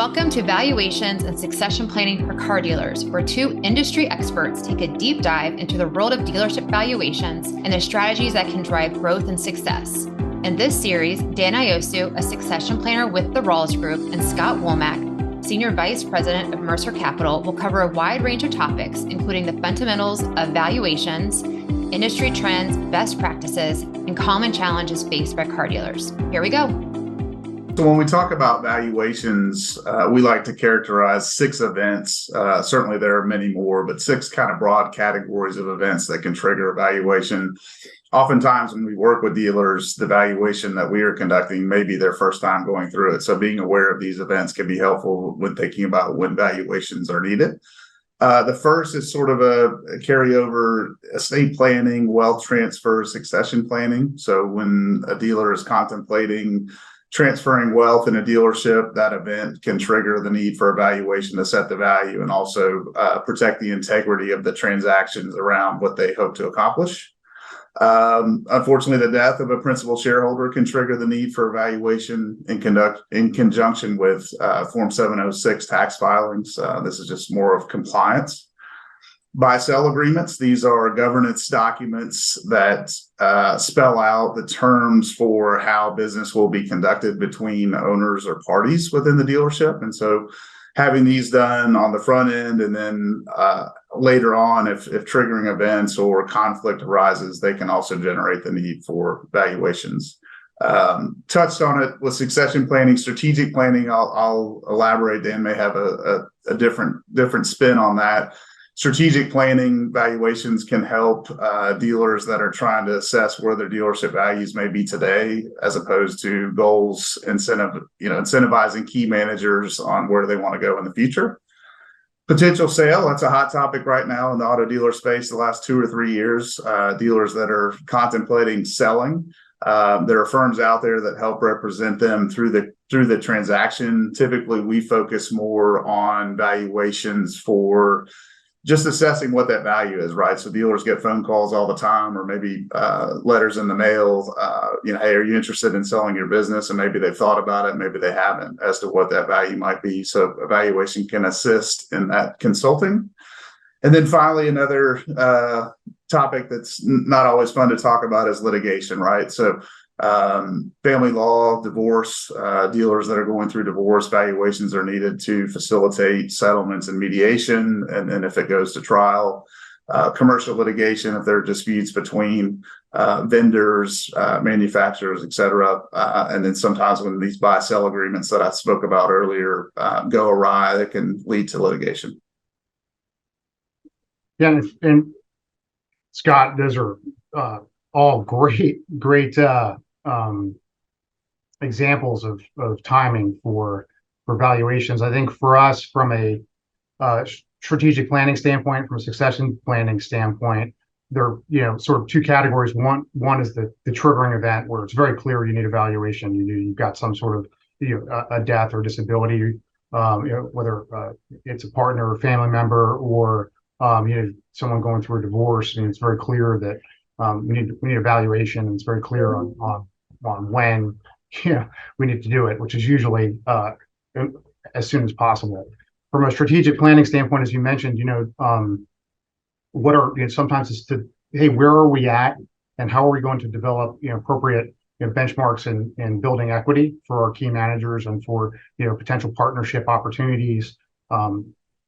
Welcome to Valuations and Succession Planning for Car Dealers, where two industry experts take a deep dive into the world of dealership valuations and the strategies that can drive growth and success. In this series, Dan Iosue, a succession planner with the Rawls Group, and Scott Womack, Senior Vice President of Mercer Capital, will cover a wide range of topics, including the fundamentals of valuations, industry trends, best practices, and common challenges faced by car dealers. Here we go. So when we talk about valuations, we like to characterize 6 events. Certainly there are many more, but 6 kind of broad categories of events that can trigger a valuation. Oftentimes when we work with dealers, the valuation that we are conducting may be their first time going through it. So being aware of these events can be helpful when thinking about when valuations are needed. The first is sort of a carryover: estate planning, wealth transfer, succession planning. So when a dealer is contemplating transferring wealth in a dealership, that event can trigger the need for a valuation to set the value and also protect the integrity of the transactions around what they hope to accomplish. Unfortunately, the death of a principal shareholder can trigger the need for evaluation in conjunction with Form 706 tax filings. This is just more of compliance. Buy-sell agreements. These are governance documents that spell out the terms for how business will be conducted between owners or parties within the dealership. And so having these done on the front end and then later on, if triggering events or conflict arises, they can also generate the need for valuations. Touched on it with succession planning. Strategic planning, I'll elaborate. Dan may have a different spin on that. Strategic planning valuations can help dealers that are trying to assess where their dealership values may be today, as opposed to goals, incentivizing key managers on where they want to go in the future. Potential sale, that's a hot topic right now in the auto dealer space the last 2 or 3 years. Dealers that are contemplating selling. There are firms out there that help represent them through the transaction. Typically, we focus more on valuations for just assessing what that value is, right? So dealers get phone calls all the time, or maybe letters in the mail, hey, are you interested in selling your business? And maybe they've thought about it, maybe they haven't, as to what that value might be. So evaluation can assist in that consulting. And then finally, another topic that's not always fun to talk about is litigation, right? So family law, divorce, dealers that are going through divorce, valuations are needed to facilitate settlements and mediation. And then if it goes to trial, commercial litigation, if there are disputes between vendors, manufacturers, et cetera. And then sometimes when these buy-sell agreements that I spoke about earlier go awry, it can lead to litigation. Yeah, and Scott, those are all great examples of timing for valuations. I think for us, from a strategic planning standpoint, from a succession planning standpoint, there are sort of 2 categories. One is the triggering event where it's very clear you need a valuation. You've got some sort of a death or disability, whether it's a partner or family member, or someone going through a divorce. And it's very clear that we need a valuation, and it's very clear on when we need to do it, which is usually as soon as possible. From a strategic planning standpoint, as you mentioned, what are sometimes it's hey, where are we at, and how are we going to develop appropriate benchmarks in building equity for our key managers and for potential partnership opportunities.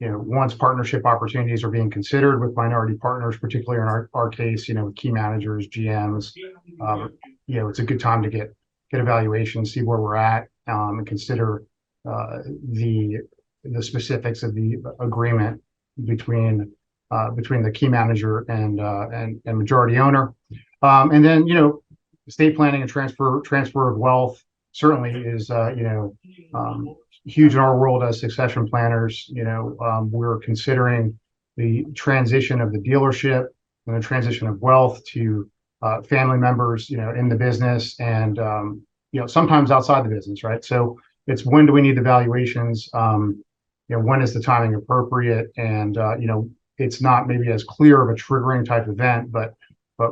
Once partnership opportunities are being considered with minority partners, particularly in our case, with key managers, GMs, it's a good time to get evaluation, see where we're at, and consider the specifics of the agreement between the key manager and majority owner. And then estate planning and transfer of wealth certainly is huge in our world as succession planners. We're considering the transition of the dealership and the transition of wealth to family members, in the business, and sometimes outside the business, right? So it's, when do we need the valuations? When is the timing appropriate? And it's not maybe as clear of a triggering type event, but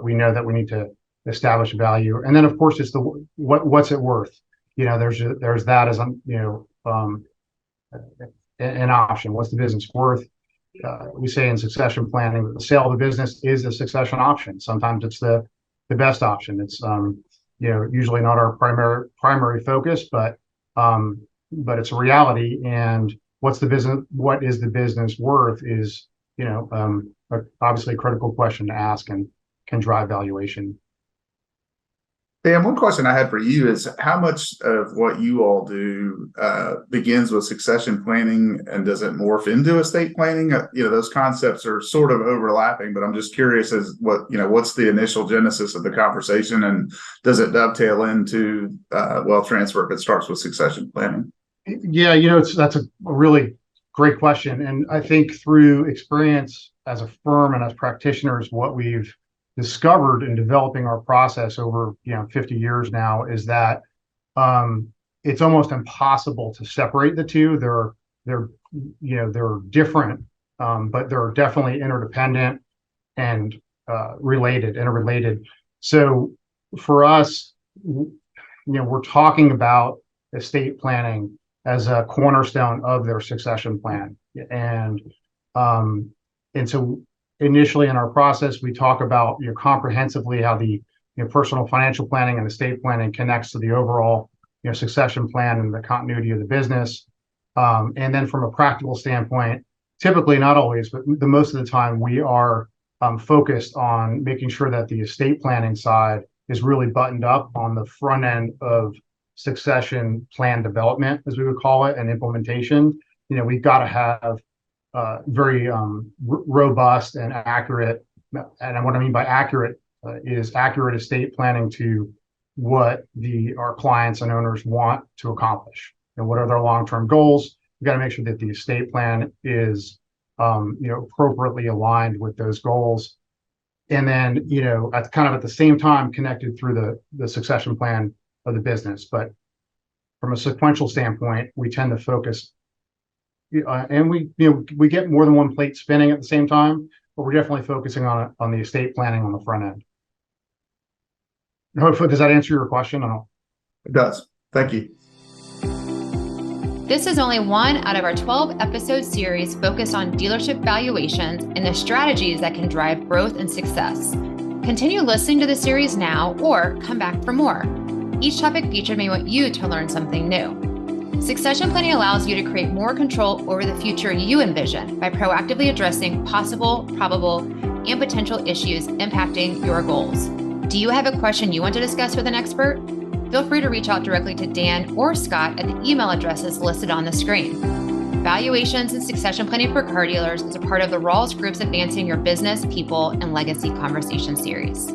we know that we need to establish value. And then of course it's what's it worth? There's that as an option. What's the business worth? We say in succession planning that the sale of the business is a succession option. Sometimes it's the best option. It's usually not our primary focus, but it's a reality. And what is the business worth is obviously a critical question to ask and can drive valuation. Dan, one question I had for you is how much of what you all do begins with succession planning, and does it morph into estate planning? Those concepts are sort of overlapping, but I'm just curious as what's the initial genesis of the conversation, and does it dovetail into wealth transfer if it starts with succession planning? Yeah, that's a really great question. And I think through experience as a firm and as practitioners, what we've discovered in developing our process over 50 years now is that it's almost impossible to separate the two. They're different, but they're definitely interdependent and interrelated. So for us, we're talking about estate planning as a cornerstone of their succession plan, and so initially in our process, we talk about comprehensively how the personal financial planning and estate planning connects to the overall succession plan and the continuity of the business. And then from a practical standpoint, typically, not always, but the most of the time, we are focused on making sure that the estate planning side is really buttoned up on the front end of succession plan development, as we would call it, and implementation. We've got to have very robust and accurate, and what I mean by accurate is accurate estate planning to what our clients and owners want to accomplish, and what are their long-term goals. We've got to make sure that the estate plan is appropriately aligned with those goals, and then at the same time connected through the succession plan of the business. But from a sequential standpoint, we tend to focus, and we get more than one plate spinning at the same time, but we're definitely focusing on the estate planning on the front end. Hopefully, does that answer your question? It does. Thank you. This is only one out of our 12-episode series focused on dealership valuations and the strategies that can drive growth and success. Continue listening to the series now or come back for more. Each topic featured may want you to learn something new. Succession planning allows you to create more control over the future you envision by proactively addressing possible, probable, and potential issues impacting your goals. Do you have a question you want to discuss with an expert? Feel free to reach out directly to Dan or Scott at the email addresses listed on the screen. Valuations and Succession Planning for Car Dealers is a part of the Rawls Group's Advancing Your Business, People, and Legacy Conversation series.